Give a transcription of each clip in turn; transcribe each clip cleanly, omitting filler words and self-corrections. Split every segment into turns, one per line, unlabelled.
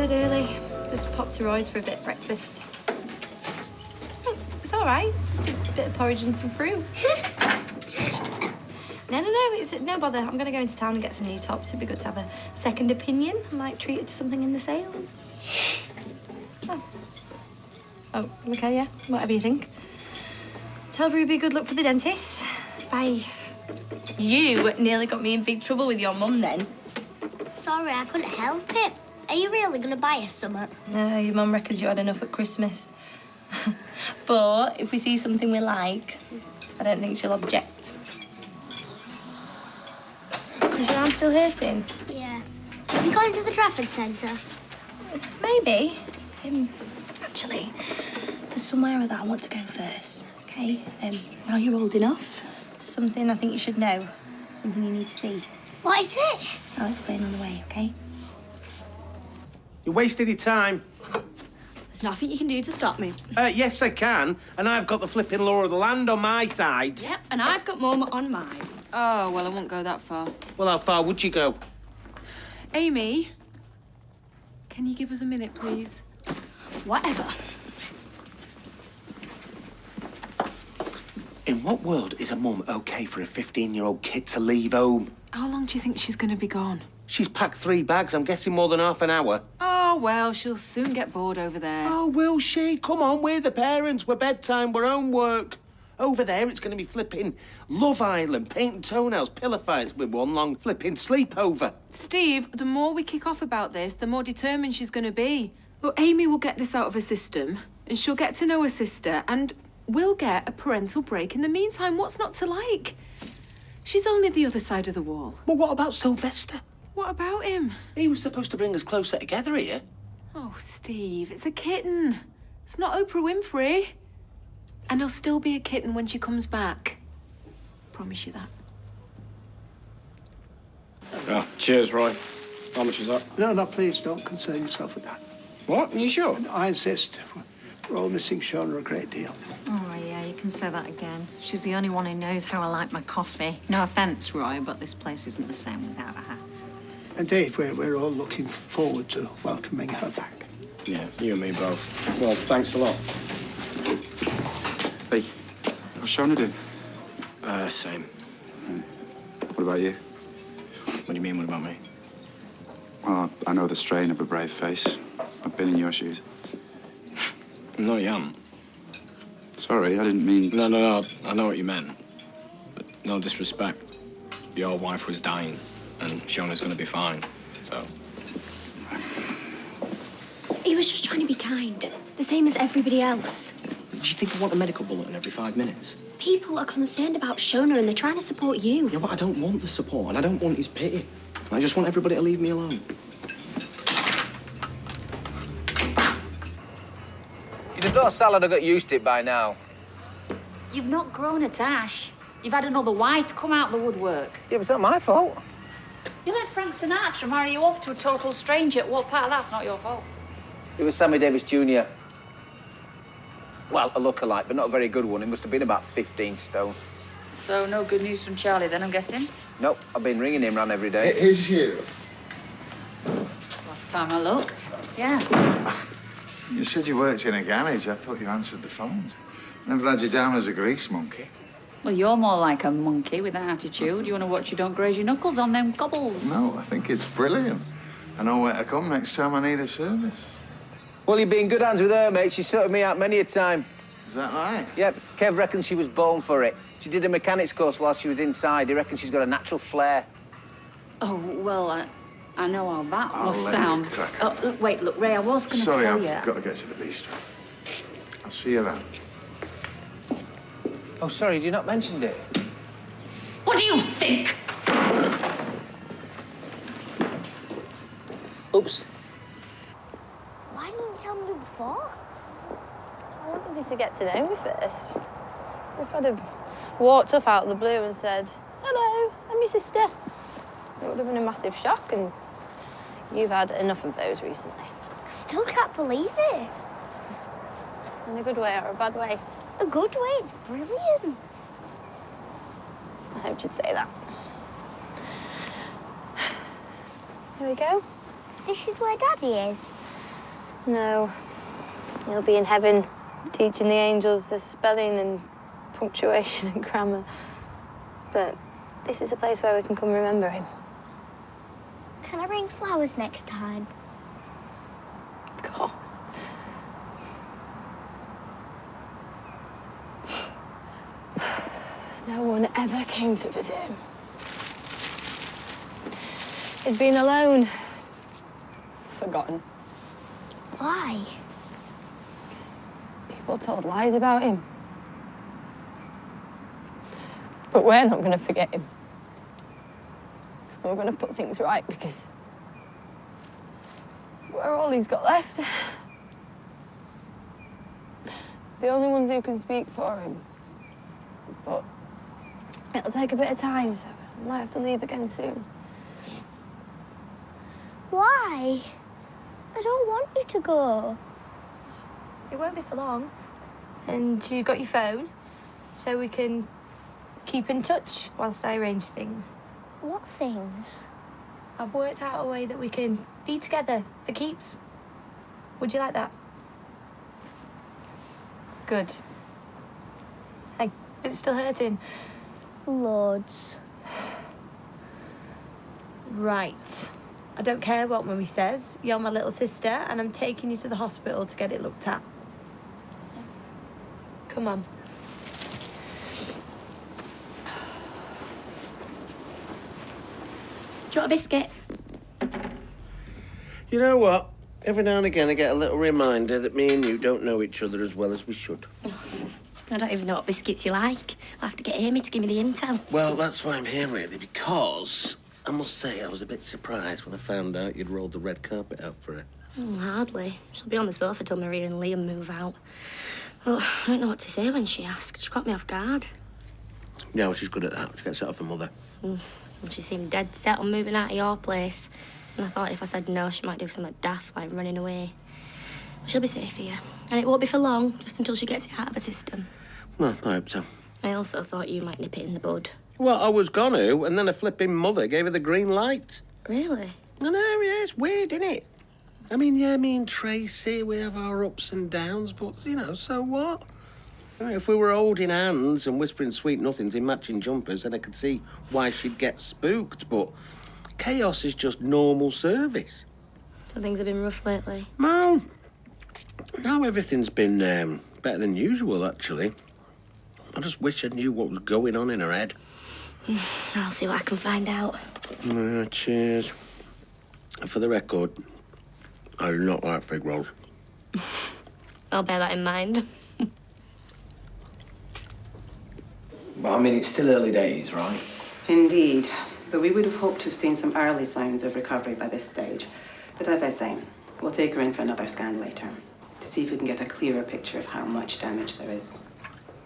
dead early. Just popped to Roy's for a bit of breakfast. Oh, it's all right. Just a bit of porridge and some fruit. No, it's no bother. I'm going to go into town and get some new tops. It'd be good to have a second opinion. I might treat it to something in the sales. Oh, okay, yeah. Whatever you think. Tell Ruby good luck for the dentist. Bye. You nearly got me in big trouble with your mum then.
Sorry, I couldn't help it. Are you really going to buy us something?
No, your mum reckons you had enough at Christmas. But if we see something we like, I don't think she'll object. Is your arm still hurting?
Yeah. Have you gone to the Trafford Centre?
Maybe. Actually, there's somewhere that I want to go first, OK? Now you're old enough. Something I think you should know. Something you need to see.
What is it?
I'll explain on the way, OK?
You wasted your time.
There's nothing you can do to stop me.
Yes, I can. And I've got the flipping law of the land on my side.
Yep, and I've got Mum on mine.
Oh, well, I won't go that far.
Well, how far would you go?
Amy, can you give us a minute, please?
Whatever.
In what world is a mum OK for a 15-year-old kid to leave home?
How long do you think she's going to be gone?
She's packed 3 bags. I'm guessing more than half an hour.
Oh, well, she'll soon get bored over there.
Oh, will she? Come on, we're the parents. We're bedtime. We're homework. Over there, it's going to be flipping Love Island, painting toenails, pillow fights with one long flipping sleepover.
Steve, the more we kick off about this, the more determined she's going to be. Look, Amy will get this out of her system, and she'll get to know her sister, and we'll get a parental break in the meantime. What's not to like? She's only the other side of the wall.
Well, what about Sylvester?
What about him?
He was supposed to bring us closer together here.
Oh, Steve, it's a kitten. It's not Oprah Winfrey. And he'll still be a kitten when she comes back. Promise you that.
Oh, cheers, Roy. How much is that?
No, please, don't concern yourself with that.
What? Are you sure?
I insist. We're all missing Shona a great deal.
Oh, yeah, you can say that again. She's the only one who knows how I like my coffee. No offence, Roy, but this place isn't the same without her.
Indeed, we're all looking forward to welcoming her back.
Yeah, you and me both. Well, thanks a lot.
Hey, what's Shona doing?
Same.
What about you?
What do you mean, what about me?
Well, I know the strain of a brave face. I've been in your shoes.
No, you haven't.
Sorry, I didn't mean...
No. I know what you meant. But no disrespect. Your wife was dying, and Shona's gonna be fine, so...
He was just trying to be kind. The same as everybody else.
Do you think I want a medical bulletin every 5 minutes?
People are concerned about Shona and they're trying to support you.
Yeah, but I don't want the support, and I don't want his pity. I just want everybody to leave me alone.
You'd have thought Salad had got used to it by now.
You've not grown a tash. You've had another wife come out the woodwork.
Yeah, but it's not my fault.
You let Frank Sinatra marry you off to a total stranger. What part of that's not your fault?
It was Sammy Davis Jr. Well, a lookalike, but not a very good one. He must have been about 15 stone.
So no good news from Charlie then, I'm guessing?
Nope, I've been ringing him round every day.
It is you.
Last time I looked, yeah.
You said you worked in a garage. I thought you answered the phones. Never had you down as a grease monkey.
Well, you're more like a monkey with that attitude. You want to watch you don't graze your knuckles on them cobbles.
No, I think it's brilliant. I know where to come next time I need a service.
Well, you've been in good hands with her, mate. She sorted me out many a time.
Is that right?
Yep, Kev reckons she was born for it. She did a mechanics course while she was inside. He reckons she's got a natural flair.
Oh, well, I know how that
I'll
must
let you
sound.
crack
Oh, look, wait, look, Ray, I was going to tell
Sorry,
you.
I've got to get to the bistro. I'll see you around.
Oh, sorry, you not mentioned it?
What do you think?
Oops.
Why didn't you tell me before?
I wanted you to get to know me first. If I'd have walked up out of the blue and said, hello, I'm your sister, it would have been a massive shock, and you've had enough of those recently.
I still can't believe it.
In a good way or a bad way?
A good way, it's brilliant.
I hoped you'd say that. Here we go.
This is where Daddy is.
No. He'll be in heaven teaching the angels the spelling and punctuation and grammar. But this is a place where we can come remember him.
Can I bring flowers next time?
Of course. No one ever came to visit him. He'd been alone. Forgotten.
Why?
Because people told lies about him. But we're not going to forget him. We're going to put things right because we're all he's got left. The only ones who can speak for him. But it'll take a bit of time, so I might have to leave again soon.
Why? I don't want you to go.
It won't be for long. And you've got your phone, so we can keep in touch whilst I arrange things.
What things?
I've worked out a way that we can be together for keeps. Would you like that? Good. Hey, it's still hurting.
Loads.
Right. I don't care what Mummy says. You're my little sister, and I'm taking you to the hospital to get it looked at. Come on.
Do you want a biscuit?
You know what? Every now and again I get a little reminder that me and you don't know each other as well as we should.
I don't even know what biscuits you like. I'll have to get Amy to give me the intel.
Well, that's why I'm here, really, because I must say I was a bit surprised when I found out you'd rolled the red carpet out for her.
Hardly. She'll be on the sofa till Maria and Liam move out. Well, I don't know what to say when she asks. She caught me off guard.
Yeah, well, she's good at that. She gets it off her mother.
And she seemed dead set on moving out of your place. And I thought if I said no, she might do something daft, like running away. But she'll be safe here. And it won't be for long, just until she gets it out of her system.
Well, I hope so.
I also thought you might nip it in the bud.
Well, I was gonna, and then a flipping mother gave her the green light.
Really?
I know, yeah, it's weird, isn't it? I mean, yeah, me and Tracy, we have our ups and downs, but, you know, so what? You know, if we were holding hands and whispering sweet nothings in matching jumpers, then I could see why she'd get spooked, but chaos is just normal service.
So things have been rough lately?
Well, now everything's been better than usual, actually. I just wish I knew what was going on in her head.
I'll see what I can find out.
Cheers. For the record, I do not like fig rolls.
I'll bear that in mind.
Well, I mean, it's still early days, right?
Indeed. Though we would have hoped to have seen some early signs of recovery by this stage. But as I say, we'll take her in for another scan later to see if we can get a clearer picture of how much damage there is.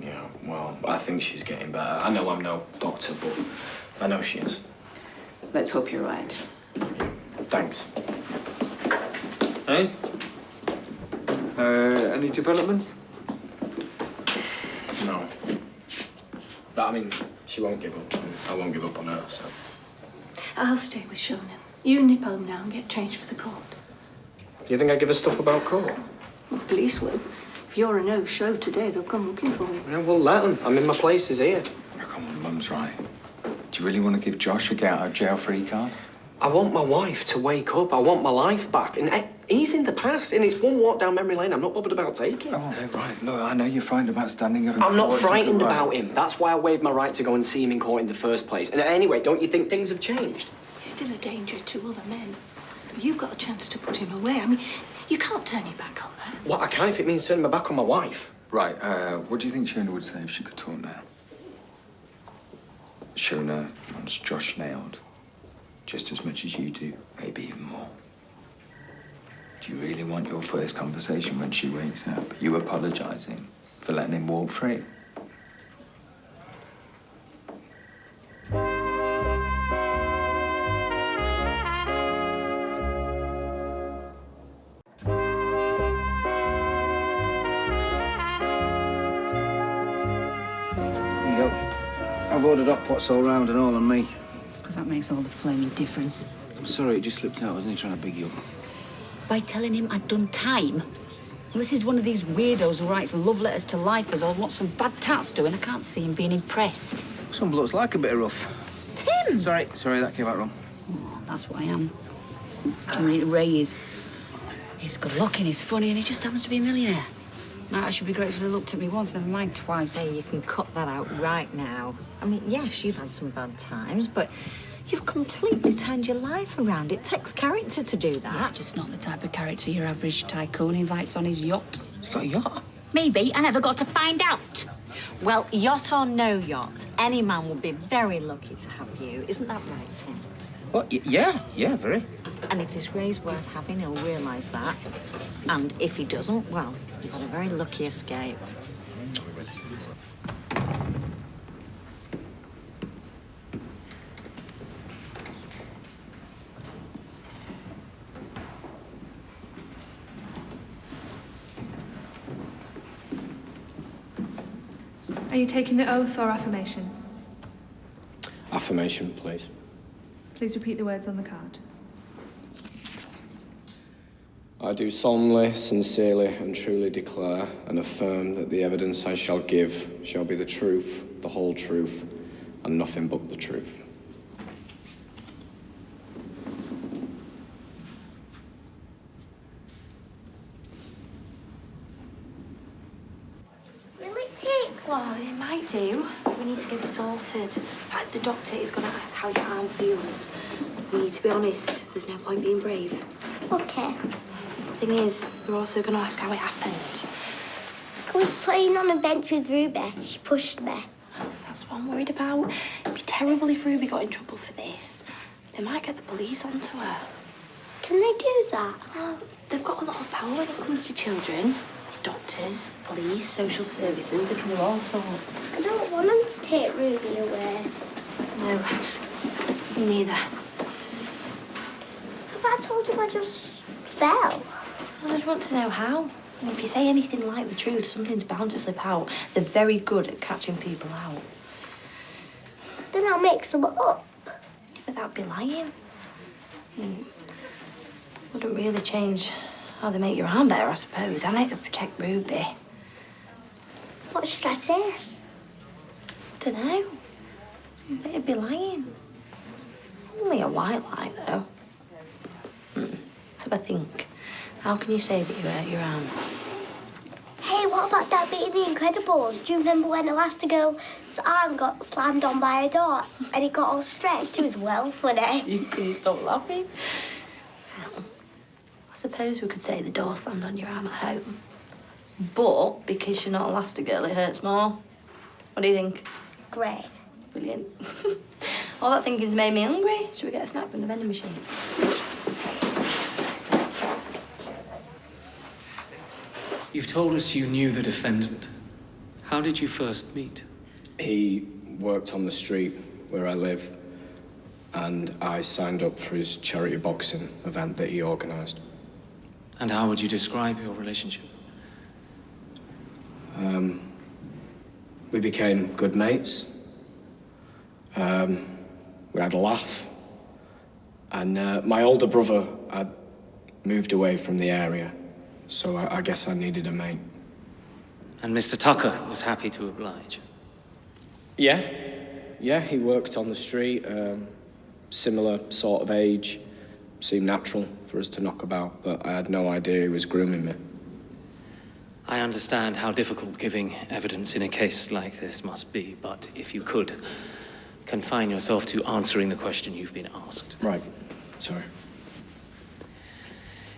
Yeah, well, I think she's getting better. I know I'm no doctor, but I know she is.
Let's hope you're right.
Thanks.
Hey? Any developments?
No. But, I mean, she won't give up, and I won't give up on her, so...
I'll stay with Shona. You nip home now and get changed for the court.
Do you think I give her stuff about court?
Well, the police will. If you're a no-show today, they'll come looking for you.
Yeah, well, let them. I mean, my place is here.
Oh, come on, Mum's right. Do you really want to give Josh a get-out-of-jail-free card?
I want my wife to wake up. I want my life back. And he's in the past, and it's one walk down memory lane I'm not bothered about taking.
Oh, okay, right. Look, I know you're frightened about standing up in
I'm not
court.
frightened
Right.
about him. That's why I waived my right to go and see him in court in the first place. And anyway, don't you think things have changed?
He's still a danger to other men. You've got a chance to put him away. I mean, you can't turn your back on that.
Well, I can if it means turning my back on my wife.
Right, what do you think Shona would say if she could talk now? Shona wants Josh nailed just as much as you do, maybe even more. Do you really want your first conversation when she wakes up, you apologising for letting him walk free?
You go. I've ordered hot pots all round and all on me.
Because that makes all the flaming difference.
I'm sorry, it just slipped out. I wasn't trying to big you up.
by telling him I'd done time. Well, this is one of these weirdos who writes love letters to lifers or wants some bad tats doing. I can't see him being impressed.
Some blokes like a bit of rough.
Tim!
Sorry, that came out wrong.
Oh, that's what I am. I mean, Ray is... He's good looking, he's funny, and he just happens to be a millionaire. I should be grateful he looked at me once, never mind twice.
Hey, you can cut that out right now. I mean, yes, you've had some bad times, but you've completely turned your life around. It takes character to do that.
Yeah, just not the type of character your average tycoon invites on his yacht.
He's got a yacht?
Maybe. I never got to find out.
Well, yacht or no yacht, any man will be very lucky to have you. Isn't that right, Tim?
What? Yeah, very.
And if this Ray's worth having, he'll realise that. And if he doesn't, well, you've had a very lucky escape.
Are you taking the oath or affirmation?
Affirmation, please.
Please repeat the words on the card.
I do solemnly, sincerely, and truly declare and affirm that the evidence I shall give shall be the truth, the whole truth, and nothing but the truth.
Will it take long?
It might do. We need to get it sorted. Right, the doctor is going to ask how your arm feels. We need to be honest. There's no point being brave.
Okay.
The thing is, we're also going to ask how it happened.
I was playing on a bench with Ruby. She pushed me.
That's what I'm worried about. It'd be terrible if Ruby got in trouble for this. They might get the police onto her.
Can they do that?
Well, they've got a lot of power when it comes to children. Doctors, police, social services, they can do all sorts.
I don't want them to take Ruby away.
No, me neither.
Have I told him I just fell?
Well, I'd want to know how. And if you say anything like the truth, something's bound to slip out. They're very good at catching people out.
Then I'll make some up.
Yeah, but that'd be lying. Wouldn't really change how they make your arm better, I suppose, and it would protect Ruby.
What should I say?
Dunno. It'd be lying. Only a white lie, though. So I think, how can you say that you hurt your arm?
Hey, what about that bit in The Incredibles? Do you remember when Elastigirl's arm got slammed on by a door and it got all stretched? It was well funny.
You couldn't stop laughing. I suppose we could say the door slammed on your arm at home. But because you're not Elastigirl, it hurts more. What do you think?
Great.
Brilliant. All that thinking's made me hungry. Should we get a snack from the vending machine?
You've told us you knew the defendant. How did you first meet?
He worked on the street where I live, and I signed up for his charity boxing event that he organised.
And how would you describe your relationship?
We became good mates. We had a laugh. And my older brother had moved away from the area, so I guess I needed a mate.
And Mr. Tucker was happy to oblige?
Yeah, he worked on the street, similar sort of age. Seemed natural for us to knock about, but I had no idea he was grooming me.
I understand how difficult giving evidence in a case like this must be, but if you could, confine yourself to answering the question you've been asked.
Right. Sorry.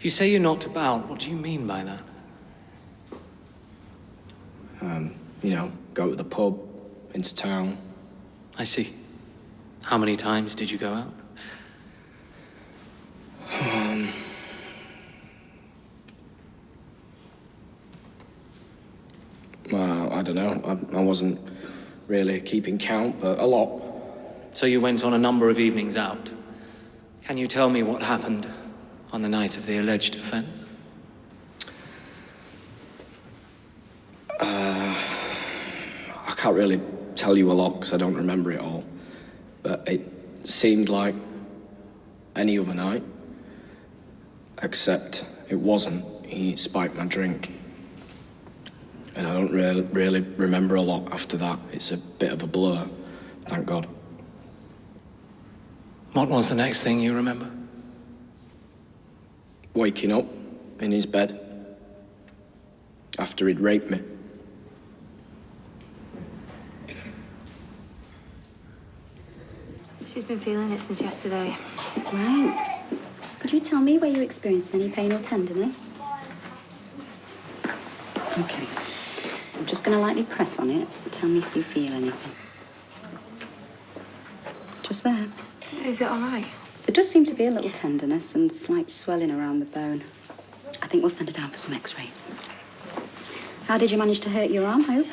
You say you knocked about. What do you mean by that?
You know, go to the pub, into town.
I see. How many times did you go out?
Well, I don't know. I wasn't really keeping count, but a lot.
So you went on a number of evenings out. Can you tell me what happened on the night of the alleged offence?
I can't really tell you a lot because I don't remember it all. But it seemed like any other night. Except it wasn't. He spiked my drink. And I don't really remember a lot after that. It's a bit of a blur, thank God.
What was the next thing you remember?
Waking up in his bed after he'd raped me.
She's been feeling it since yesterday.
Right. Could you tell me where you experienced any pain or tenderness? Okay. I'm just going to lightly press on it. Tell me if you feel anything. Just there.
Is it all right?
There does seem to be a little tenderness and slight swelling around the bone. I think we'll send her down for some x-rays. How did you manage to hurt your arm, Hope?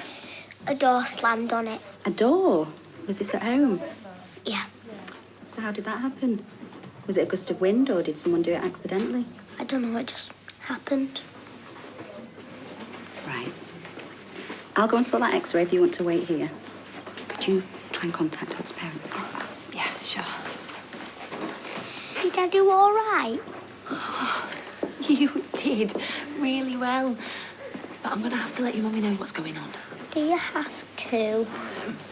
A door slammed on it.
A door? Was this at home?
Yeah.
So how did that happen? Was it a gust of wind or did someone do it accidentally?
I don't know, it just happened.
Right. I'll go and sort that x-ray if you want to wait here. Could you try and contact Hope's parents?
Yeah, sure.
Did I do all right?
You did really well. But I'm going to have to let your mummy know what's going on.
Do you have to?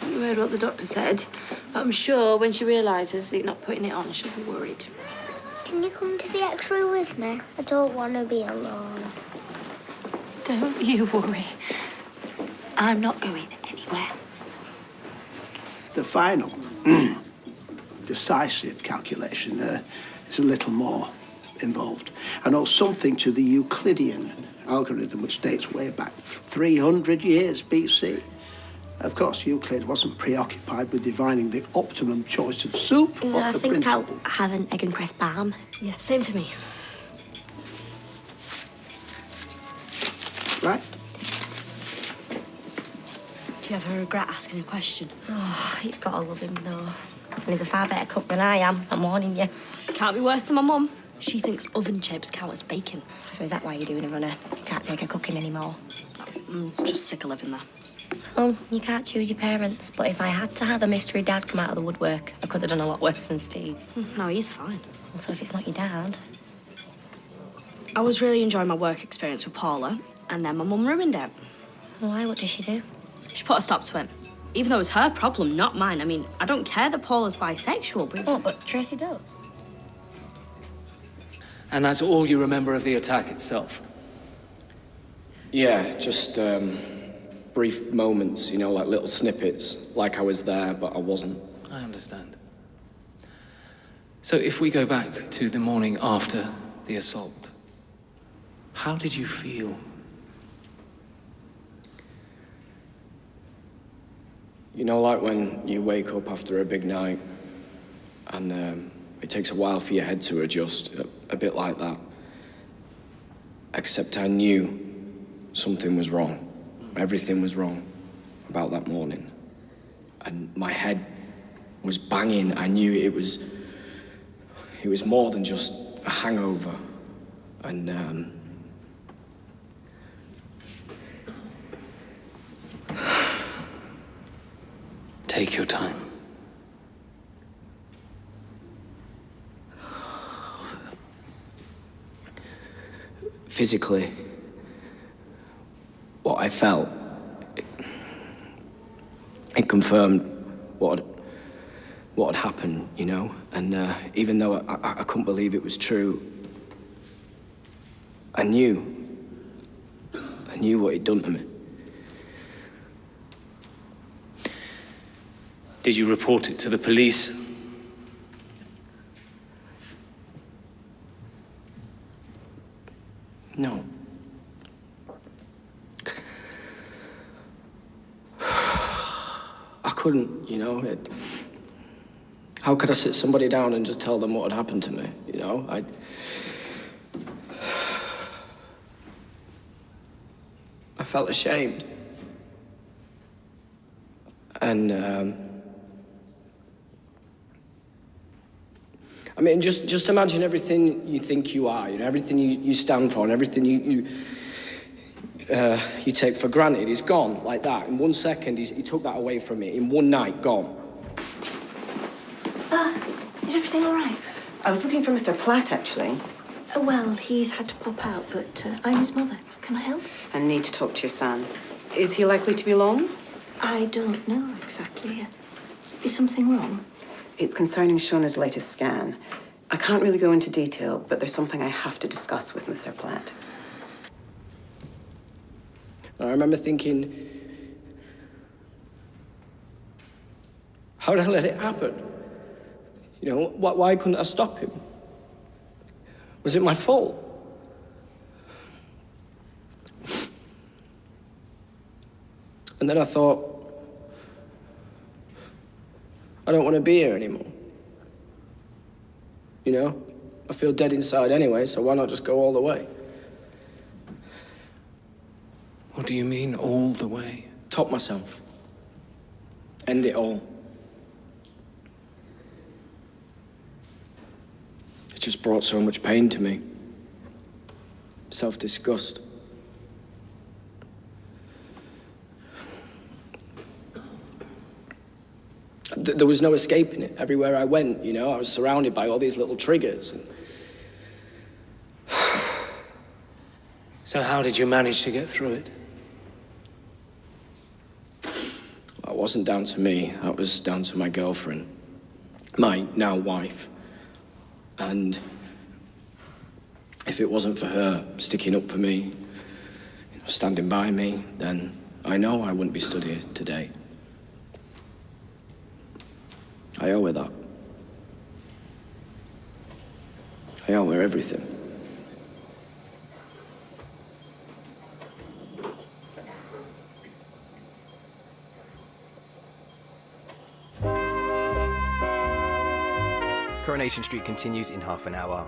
You heard what the doctor said. But I'm sure when she realises that you're not putting it on, she'll be worried.
Can you come to the x-ray with me? I don't want to be alone.
Don't you worry. I'm not going anywhere.
The final, decisive calculation is a little more involved. I know something to the Euclidean algorithm, which dates way back 300 years BC. Of course, Euclid wasn't preoccupied with divining the optimum choice of soup.
Yeah, I think
principle.
I'll have an egg and cress balm.
Yeah, same for me.
Right?
Do you ever regret asking a question?
Oh, you've got to love him, though. And he's a far better cook than I am. I'm warning you.
Can't be worse than my mum. She thinks oven chips count as bacon.
So is that why you're doing a runner? You can't take her cooking anymore?
Just sick of living there.
Well, you can't choose your parents. But if I had to have a mystery dad come out of the woodwork, I could have done a lot worse than Steve.
No, he's fine.
And so if it's not your dad...
I was really enjoying my work experience with Paula, and then my mum ruined it.
Why? What did she do?
She put a stop to it. Even though it was her problem, not mine. I mean, I don't care that Paula's bisexual, but...
Oh, but Tracy does.
And that's all you remember of the attack itself?
Yeah, just brief moments, you know, like little snippets, like I was there, but I wasn't.
I understand. So if we go back to the morning after the assault, how did you feel?
You know, like when you wake up after a big night and it takes a while for your head to adjust, a bit like that. Except I knew something was wrong. Everything was wrong about that morning. And my head was banging. I knew it was more than just a hangover. And
take your time.
Physically, what I felt, it confirmed what had happened, you know? And even though I couldn't believe it was true, I knew what he'd done to me.
Did you report it to the police?
No. I couldn't, you know. How could I sit somebody down and just tell them what had happened to me, you know? I felt ashamed. And, I mean, just imagine everything you think you are, you know, everything you stand for and everything you take for granted is gone like that. In 1 second, he took that away from me. In one night, gone.
Is everything all right? I was looking for Mr. Platt, actually.
Well, he's had to pop out, but I'm his mother. Can I help?
I need to talk to your son. Is he likely to be along?
I don't know exactly. Is something wrong?
It's concerning Shona's latest scan. I can't really go into detail, but there's something I have to discuss with Mr. Platt.
I remember thinking, how did I let it happen? You know, why couldn't I stop him? Was it my fault? And then I thought, I don't want to be here anymore. You know, I feel dead inside anyway, so why not just go all the way?
What do you mean, all the way?
Top myself. End it all. It just brought so much pain to me. Self-disgust. There was no escaping it. Everywhere I went, you know, I was surrounded by all these little triggers. And...
So how did you manage to get through it?
Well, it wasn't down to me. That was down to my girlfriend. My now wife. And if it wasn't for her sticking up for me, you know, standing by me, then I know I wouldn't be stood here today. I owe her that. I owe her everything.
Coronation Street continues in half an hour.